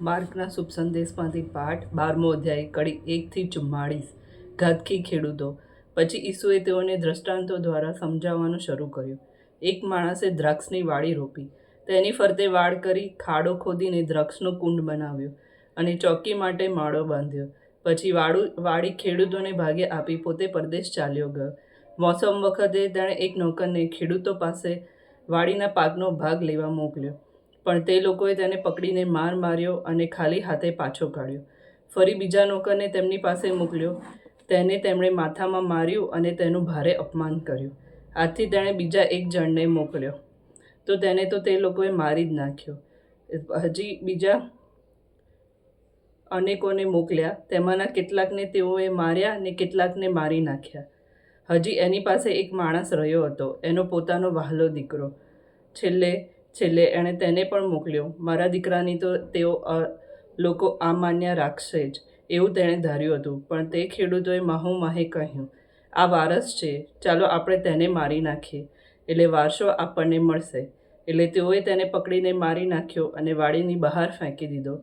માર્કના શુભ સંદેશમાંથી પાઠ 12મો અધ્યાય કડી 1-44 ઘાતકી ખેડૂતો. પછી ઈસુએ તેઓને દ્રષ્ટાંતો દ્વારા સમજાવવાનું શરૂ કર્યું. એક માણસે દ્રાક્ષની વાડી રોપી, તેની ફરતે વાડ કરી, ખાડો ખોદીને દ્રાક્ષનો કુંડ બનાવ્યો અને ચોકી માટે માળો બાંધ્યો. પછી વાડી ખેડૂતોને ભાગે આપી પોતે પરદેશ ચાલ્યો ગયો. મોસમ વખતે તેણે એક નોકરને ખેડૂતો પાસે વાડીના પાકનો ભાગ લેવા મોકલ્યો, પણ તે લોકોએ તેને પકડીને માર્યો અને ખાલી હાથે પાછો કાઢ્યો. ફરી બીજા નોકરને તેમની પાસે મોકલ્યો, તેને તેમણે માથામાં માર્યું અને તેનું ભારે અપમાન કર્યું. આથી તેણે બીજા એક જણને મોકલ્યો, તો તેને તો તે લોકોએ મારી જ નાખ્યો. હજી બીજા અનેકોને મોકલ્યા, તેમાંના કેટલાકને તેઓએ માર્યા અને કેટલાકને મારી નાખ્યા. હજી એની પાસે એક માણસ રહ્યો હતો, એનો પોતાનો વહાલો દીકરો. છેલ્લે એણે તેને પણ મોકલ્યો. મારા દીકરાની તો તેઓ લોકો અમાન્ય રાખશે જ, એવું તેણે ધાર્યું હતું. પણ તે ખેડૂતોએ માહોમાહે કહ્યું, આ વારસ છે, ચાલો આપણે તેને મારી નાખીએ, એટલે વારસો આપણને મળશે. એટલે તેઓએ તેને પકડીને મારી નાખ્યો અને વાડીની બહાર ફેંકી દીધો.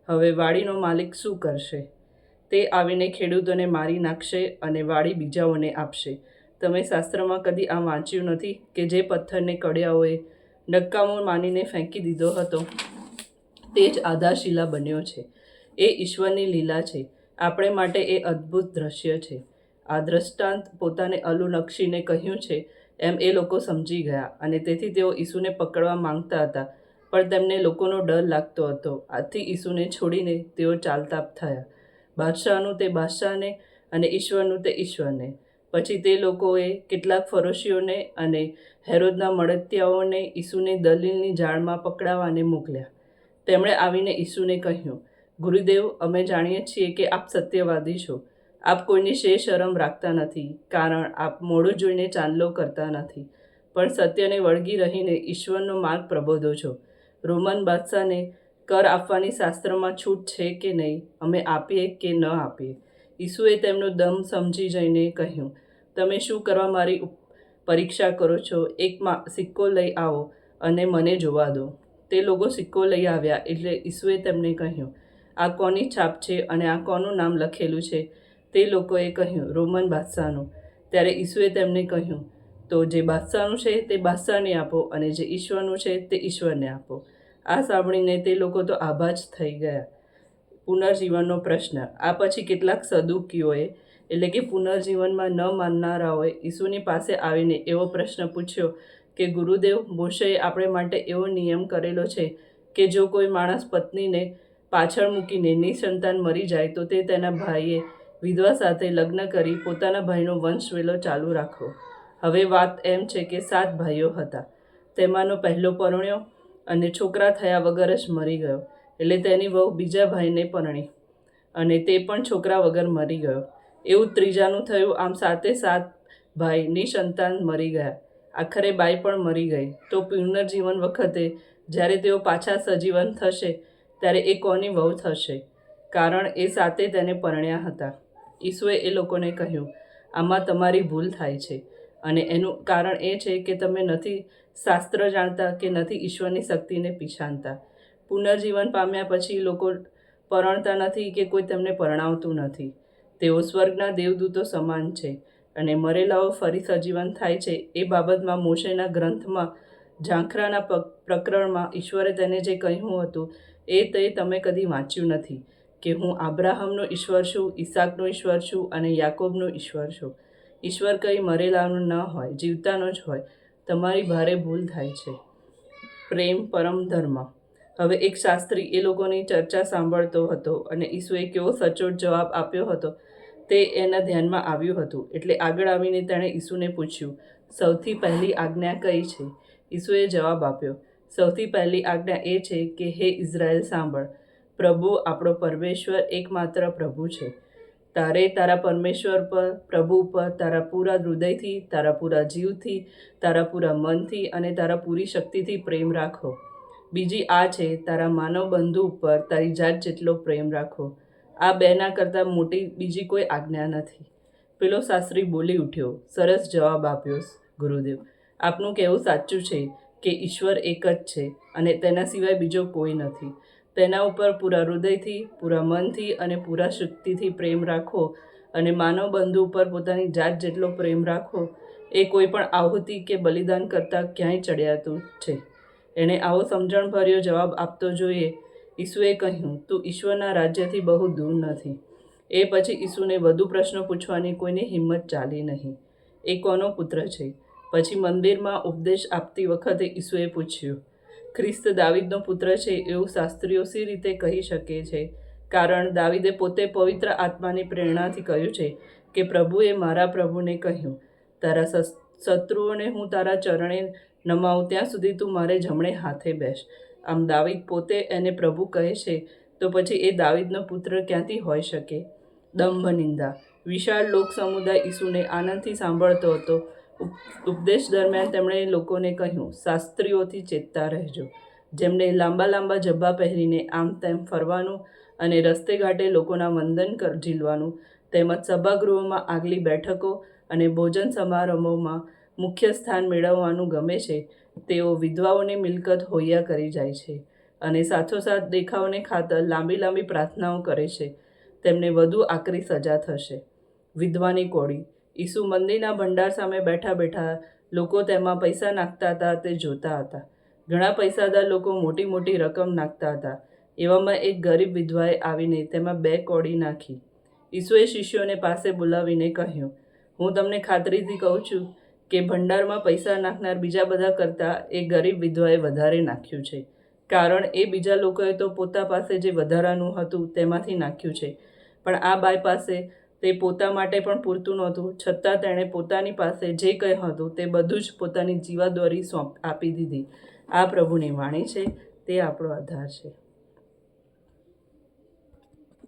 હવે વાડીનો માલિક શું કરશે? તે આવીને ખેડૂતોને મારી નાખશે અને વાડી બીજાઓને આપશે. તમે શાસ્ત્રમાં કદી આ વાંચ્યું નથી કે જે પથ્થરને કડિયાઓએ નકામો માનીને ફેંકી દીધો હતો, તે જ આધારશિલા બન્યો છે. એ ઈશ્વરની લીલા છે. આપણે માટે એ અદ્ભુત દ્રશ્ય છે. આ દ્રષ્ટાંત પોતાને અનુલક્ષીને કહ્યું છે એમ એ લોકો સમજી ગયા, અને તેથી તેઓ ઈસુને પકડવા માંગતા હતા, પણ તેમને લોકોનો ડર લાગતો હતો. આથી ઈસુને છોડીને તેઓ ચાલતા થયા. બાદશાહનું તે બાદશાહને અને ઈશ્વરનું તે ઈશ્વરને. પછી તે લોકોએ કેટલાક ફરોશીઓને અને હેરોદના મળતિયાઓને ઈસુને દલીલની જાળમાં પકડાવવાને મોકલ્યા. તેમણે આવીને ઈસુને કહ્યું, ગુરુદેવ, અમે જાણીએ છીએ કે આપ સત્યવાદી છો. આપ કોઈની શરમ રાખતા નથી, કારણ આપ મોડું જોઈને ચાંદલો કરતા નથી, પણ સત્યને વળગી રહીને ઈશ્વરનો માર્ગ પ્રબોધો છો. રોમન બાદશાહને કર આપવાની શાસ્ત્રમાં છૂટ છે કે નહીં? અમે આપીએ કે ન આપીએ? ઈસુએ તેમનો દમ સમજી જઈને કહ્યું, તમે શું કરવા મારી પરીક્ષા કરો છો? એક સિક્કો લઈ આવો અને મને જોવા દો. તે લોકો સિક્કો લઈ આવ્યા. એટલે ઈસુએ તેમને કહ્યું, આ કોની છાપ છે અને આ કોનું નામ લખેલું છે? તે લોકોએ કહ્યું, રોમન બાદશાહનું. ત્યારે ઈસુએ તેમને કહ્યું, તો જે બાદશાહનું છે તે બાદશાહને આપો, અને જે ઈશ્વરનું છે તે ઈશ્વરને આપો. આ સાંભળીને તે લોકો તો આભા જ થઈ ગયા. પુનર્જીવનનો પ્રશ્ન. આ પછી કેટલાક સદુકીઓએ, એટલે કે પુનર્જીવનમાં ન માનનારાઓએ ઈસુની પાસે આવીને એવો પ્રશ્ન પૂછ્યો કે, ગુરુદેવ, મોશેએ આપણે માટે એવો નિયમ કરેલો છે કે જો કોઈ માણસ પત્નીને પાછળ મૂકીને નિસંતાન મરી જાય તો તે તેના ભાઈએ વિધવા સાથે લગ્ન કરી પોતાના ભાઈનો વંશવેલો ચાલુ રાખવો. હવે વાત એમ છે કે 7 ભાઈઓ હતા. તેમાંનો પહેલો પરણ્યો અને છોકરા થયા વગર જ મરી ગયો. એટલે તેની વહુ બીજા ભાઈને પરણી, અને તે પણ છોકરા વગર મરી ગયો. એવું ત્રીજાનું થયું. આમ 7 ભાઈ નિસંતાન મરી ગયા. આખરે બાઈ પણ મરી ગઈ. તો પુનર્જીવન વખતે જ્યારે તેઓ પાછા સજીવન થશે, ત્યારે એ કોની વહુ થશે? કારણ એ 7 તેને પરણ્યા હતા. ઈસુએ એ લોકોને કહ્યું, આમાં તમારી ભૂલ થાય છે, અને એનું કારણ એ છે કે તમે નથી શાસ્ત્ર જાણતા કે નથી ઈશ્વરની શક્તિને પછાણતા. પુનર્જીવન પામ્યા પછી લોકો પરણતા નથી કે કોઈ તેમને પરણાવતું નથી. તેઓ સ્વર્ગના દેવદૂતો સમાન છે, અને મરેલાઓ ફરી સજીવન થાય છે એ બાબતમાં મોશેના ગ્રંથમાં ઝાંખરાના પ્રકરણમાં ઈશ્વરે તેને જે કહ્યું હતું તે તમે કદી વાંચ્યું નથી કે હું આબ્રાહમનો ઈશ્વર છું, ઈસાકનો ઈશ્વર છું અને યાકોબનો ઈશ્વર છું. ઈશ્વર કંઈ મરેલાનો ન હોય, જીવતાનો જ હોય. તમારી ભારે ભૂલ થાય છે. પ્રેમ પરમ ધર્મ. હવે એક શાસ્ત્રી એ લોકોની ચર્ચા સાંભળતો હતો, અને ઈસુએ કેવો સચોટ જવાબ આપ્યો હતો તે એના ધ્યાનમાં આવ્યું હતું. એટલે આગળ આવીને તેણે ઈસુને પૂછ્યું, સૌથી પહેલી આજ્ઞા કઈ છે? ઈસુએ જવાબ આપ્યો, સૌથી પહેલી આજ્ઞા એ છે કે હે ઇઝરાયલ, સાંભળ, પ્રભુ આપણો પરમેશ્વર એકમાત્ર પ્રભુ છે. તારે તારા પરમેશ્વર પર, પ્રભુ પર તારા પૂરા હૃદયથી, તારા પૂરા જીવથી, તારા પૂરા મનથી અને તારા પૂરી શક્તિથી પ્રેમ રાખો. બીજી આ છે, તારા માનવ બંધુ ઉપર તારી જાત જેટલો પ્રેમ રાખો. આ 2 કરતાં મોટી બીજી કોઈ આજ્ઞા નથી. પેલો શાસ્ત્રી બોલી ઉઠ્યો, સરસ જવાબ આપ્યો ગુરુદેવ. આપનું કહેવું સાચું છે કે ઈશ્વર એક જ છે અને તેના સિવાય બીજો કોઈ નથી. તેના ઉપર પૂરા હૃદયથી, પૂરા મનથી અને પૂરા શક્તિથી પ્રેમ રાખો અને માનવ બંધુ ઉપર પોતાની જાત જેટલો પ્રેમ રાખો, એ કોઈ પણ આહુતિ કે બલિદાન કરતાં ક્યાંય ચડિયાતું છે. એણે આવો સમજણભર્યો જવાબ આપતો જોઈએ ઈસુએ કહ્યું, તું ઈશ્વરના રાજ્યથી બહુ દૂર નથી. એ પછી ઈસુને વધુ પ્રશ્નો પૂછવાની કોઈની હિંમત ચાલી નહીં. એ કોનો પુત્ર છે? પછી મંદિરમાં ઉપદેશ આપતી વખતે ઈસુએ પૂછ્યું, ખ્રિસ્ત દાવીદનો પુત્ર છે એવું શાસ્ત્રીઓ સી રીતે કહી શકે છે? કારણ દાવીદે પોતે પવિત્ર આત્માની પ્રેરણાથી કહ્યું છે કે પ્રભુએ મારા પ્રભુને કહ્યું, તારા શત્રુઓને હું તારા ચરણે નમાવું ત્યાં સુધી તું મારે જમણે હાથે બેસ. આમ દાવીદ પોતે એને પ્રભુ કહે છે, તો પછી એ દાવીદનો પુત્ર ક્યાંથી હોઈ શકે? દંભ નિંદા. વિશાળ લોક સમુદાય ઈસુને આનંદથી સાંભળતો હતો. ઉપદેશ દરમિયાન તેમણે લોકોને કહ્યું, શાસ્ત્રીઓથી ચેતતા રહેજો, જેમને લાંબા લાંબા ઝભ્ભા પહેરીને આમ તેમ ફરવાનું અને રસ્તે ઘાટે લોકોના વંદન ઝીલવાનું તેમજ સભાગૃહોમાં આગલી બેઠકો અને ભોજન સમારંભોમાં મુખ્ય સ્થાન મેળવવાનું ગમે છે. તેઓ વિધવાઓની મિલકત હોયા કરી જાય છે અને સાથોસાથ દેખાવને ખાતર લાંબી લાંબી પ્રાર્થનાઓ કરે છે. તેમને વધુ આકરી સજા થશે. વિધવાની કોડી. ઈસુ મંદિરના ભંડાર સામે બેઠા બેઠા લોકો તેમાં પૈસા નાખતા હતા તે જોતા હતા. ઘણા પૈસાદાર લોકો મોટી મોટી રકમ નાખતા હતા. એવામાં એક ગરીબ વિધવાએ આવીને તેમાં 2 કોડી નાખી. ઈસુએ શિષ્યોને પાસે બોલાવીને કહ્યું, હું તમને ખાતરીથી કહું છું કે ભંડારમાં પૈસા નાખનાર બીજા બધા કરતાં એ ગરીબ વિધવાએ વધારે નાખ્યું છે. કારણ એ બીજા લોકોએ તો પોતા પાસે જે વધારાનું હતું તેમાંથી નાખ્યું છે, પણ આ બાઈ પાસે તે પોતા માટે પણ પૂરતું નહોતું, છતાં તેણે પોતાની પાસે જે કંઈ હતું તે બધું જ પોતાની જીવાદોરી આપી દીધી. આ પ્રભુની વાણી છે, તે આપણો આધાર છે.